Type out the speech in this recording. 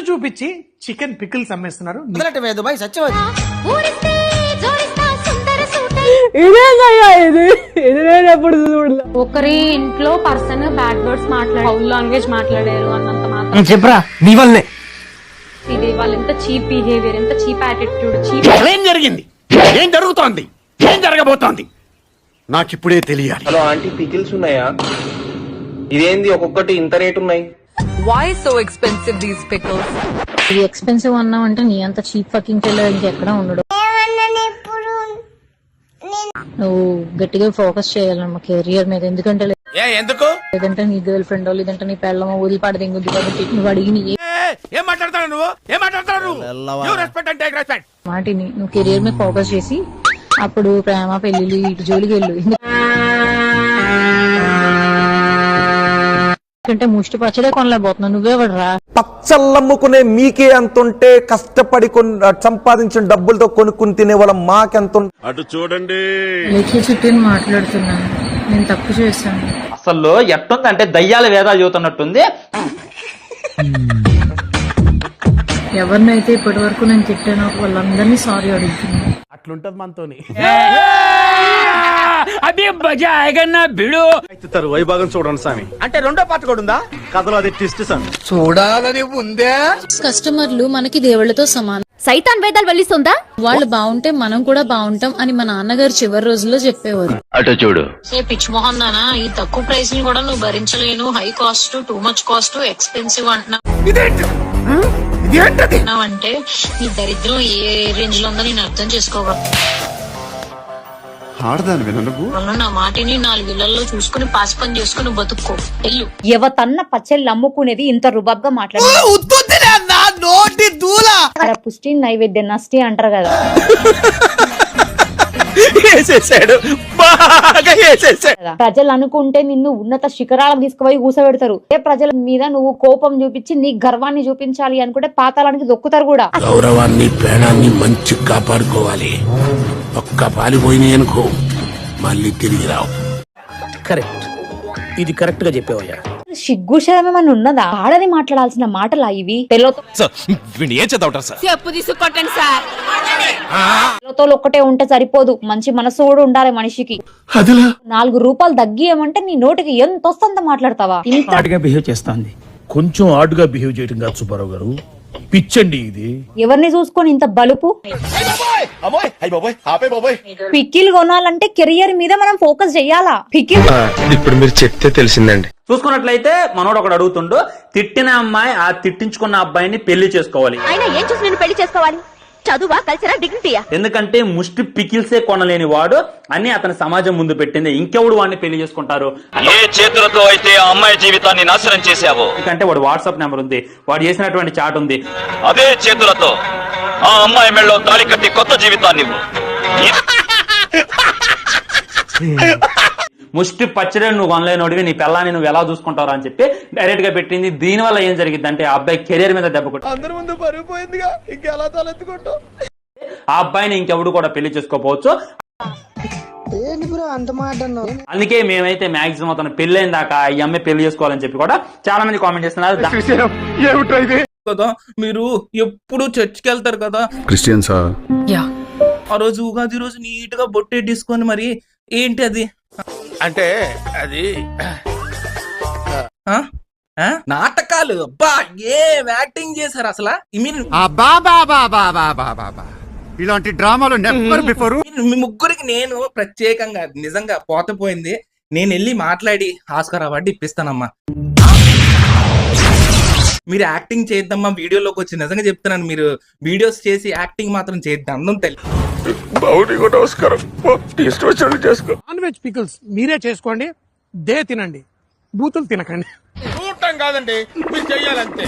చూపించి chicken pickles అమ్మేస్తున్నారు. ఒకరి ఇంట్లో పర్సన్ బ్యాడ్ వర్డ్స్ మాట్లాడారు, లాంగ్వేజ్ మాట్లాడారు అన్నంత మాత్రం చెప్పరా నీ వల్లే ఇది వాళ్ళ ఎంత చీప్ బిహేవియర్, ఎంత చీప్ యాటిట్యూడ్, చీప్. ఏం జరిగింది, ఏం జరుగుతోంది, ఏం జరగబోతోంది నాకిప్పుడే తెలియాలి. హలో ఆంటీ, పికిల్స్ ఉన్నాయా? ఇదేంది ఒక్కొక్కటి ఇంత రేట్ ఉన్నాయి? Why so expensive these pickles? ఇది ఎక్స్పెన్సివ్ అన్నావు అంటే నీ అంత చీప్ ఫకింగ్ టెల్లర్ ఇంకెక్కడ ఉండడు. నువ్వు గట్టిగా ఫోకస్ చేయాలమ్మా కెరియర్ మీద. ఎందుకంటే ఎందుకు లేదంటే నీ గర్ల్ ఫ్రెండ్ లేదంటే నీ పెళ్ళమో వదిలిపాడు దింగుద్ది కాబట్టి నువ్వు అడిగిన ఏం మాట్లాడతాడు నువ్వు, ఏం మాట్లాడతాడు మాటిని నువ్వు కెరియర్ మీద ఫోకస్ చేసి అప్పుడు ప్రేమ పెళ్లి ఇటు జోలికి వెళ్ళు. ఎందుకంటే ముష్టి పచ్చడే కొనలేకపోతున్నావు, నువ్వేవడరా. పచ్చళ్ళమ్ముకునే మీకే అంతుంటే కష్టపడి సంపాదించిన డబ్బులతో కొనుక్కుని తినే వాళ్ళ మాకెంత. అటు చూడండి, లెక్కి చుట్టూ మాట్లాడుతున్నాను, నేను తప్పు చేశాను. అసలు ఎట్టుంది అంటే దయ్యాల వేదాలు చదువుతున్నట్టుంది. ఎవరినైతే ఇప్పటి వరకు నేను తిట్టానో వాళ్ళందరినీ సారీ అడుగుతున్నాను. అట్లుంటది మనతోని. వైభాగం చూడండి స్వామి. అంటే రెండో పాట కూడా ఉందా కథలో అది ట్విస్ట్ స్వామి. చూడాలని ఉందే. కస్టమర్లు మనకి దేవుళ్ళతో సమానం. సైతాన్ వేదాలు వల్లిస్తుందా? వాళ్ళు బాగుంటే మనం కూడా బాగుంటాం అని మా నాన్నగారు చివరి రోజుల్లో చెప్పేవారు. అటు చూడు, పిచ్ మోహన్ నానా, ఈ తక్కువ ప్రైస్ ని కూడా నువ్వు భరించలేను, high cost, too much cost, expensive అంటున్నావు అంటే నీ దరిద్రం ఏ రేంజ్ లో ఉందో నేను అర్థం చేసుకోగలను. నా మాటిని 4 ఇళ్లలో చూసుకుని పాస్ పని చేసుకుని బతుక్కో. వెళ్ళు. ఎవతన్న పచ్చళ్ళు అమ్ముకునేది ఇంత రుబాబ్గా మాట్లాడు. పుష్టి నైవేద్యం నష్టి అంటారు కదా. ప్రజలు అనుకుంటే నిన్ను ఉన్నత శిఖరాలకు తీసుకుపోయి కూసబెడతారు. ఏ ప్రజల మీద నువ్వు కోపం చూపించి నీ గర్వాన్ని చూపించాలి అనుకుంటే పాతాళానికి దొక్కుతారు కూడా. గౌరవాన్ని ప్రాణాన్ని మంచి కాపాడుకోవాలి. ఒక్క పాలిపోయినాయి అనుకో మళ్ళీ తిరిగి రావు. కరెక్ట్, ఇది కరెక్ట్ గా చెప్పేవయ్యా. సిగ్గు శరం ఏమన్నా ఉన్నదా? ఆడని మాట్లాడాల్సిన మాటలా ఇవి? చెప్పు తీసుకొట్టండి సార్. పిల్లతో ఒక్కటే ఉంటే సరిపోదు, మంచి మనసు కూడా ఉండాలి మనిషికి. 4 రూపాయలు తగ్గియమంటే నీ నోటికి ఎంత వస్తుందో మాట్లాడతావా? ఇంత బిహేవ్ చేస్తాంది. కొంచెం ఆడుగా బిహేవ్ చేయడం కాదు సుబ్బారావు గారు, పిచ్చండి ఇది. ఎవరిని చూసుకొని ఇంత బలుపు? పికిల్ కొనాలంటే కెరియర్ మీద మనం ఫోకస్ చెయ్యాలా? పికిల్ ఇప్పుడు మీరు చెప్తే తెలిసిందండి. చూసుకున్నట్లయితే మనోడు ఒకడు అడుగుతుండు, తిట్టిన అమ్మాయి ఆ తిట్టించుకున్న అబ్బాయిని పెళ్లి చేసుకోవాలి. ఆయన ఏం చూసి నేను పెళ్లి చేసుకోవాలి? చదువా, కల్చరా, డిగ్నిటీయా? ఎందుకంటే ముష్టి పికిల్సే కొనలేని వాడు అని అతని సమాజం ముందు పెట్టింది. ఇంకెవడు వాడిని పెళ్లి చేసుకుంటారు? ఏ చేతులతో అయితే ఆ అమ్మాయి జీవితాన్ని నాశనం చేశావో, ఎందుకంటే వాడు వాట్సాప్ నెంబర్ ఉంది, వాడు చేసినటువంటి చాట్ ఉంది, అదే చేతులతో ఆ అమ్మాయి మెళ్ళలో తాళి కట్టి కొత్త జీవితాన్ని ఇవ్వు. ముష్టి పచ్చడి నువ్వు కొనలేనోడివి, నీ పిల్లాన్ని నువ్వు ఎలా చూసుకుంటావు అని చెప్పి డైరెక్ట్ గా పెట్టింది. దీని వల్ల ఏం జరిగింది అంటే ఆ అబ్బాయి కెరీర్ మీద దెబ్బ కొట్టి ఆ అబ్బాయిని ఇంకెవడు కూడా పెళ్లి చేసుకోపోవచ్చు. అందుకే మేమైతే మాక్సిమం అతను పెళ్ళైన దాకా ఈ అమ్మాయి పెళ్లి చేసుకోవాలని చెప్పి కూడా చాలా మంది కామెంట్ చేస్తున్నారు. కదా మీరు ఎప్పుడు చర్చికి వెళ్తారు కదా క్రిస్టియన్సా? ఆ రోజు ఉగాది రోజు నీట్ గా బొట్టేసుకొని మరి ఏంటి అది అంటే అది నాటకాలు. అబ్బా ఏం యాక్టింగ్ చేశారు అసలు. ఇలాంటి డ్రామాలు నెవర్ బిఫోర్. మీ ముగ్గురికి నేను ప్రత్యేకంగా నిజంగా పోతపోయింది, నేను వెళ్ళి మాట్లాడి ఆస్కార్ అవార్డు ఇప్పిస్తానమ్మా. మీరు యాక్టింగ్ చేద్దామా వీడియోలోకి వచ్చి, నిజంగా చెప్తున్నాను, మీరు వీడియోస్ చేసి యాక్టింగ్ మాత్రం చేద్దాం. అందం తెలియదు. నాన్ వెజ్ పికిల్స్ మీరే చేసుకోండి, దే తినండి, బూతులు తినకండి. చూడటం కాదండి, మీరు చెయ్యాలంతే.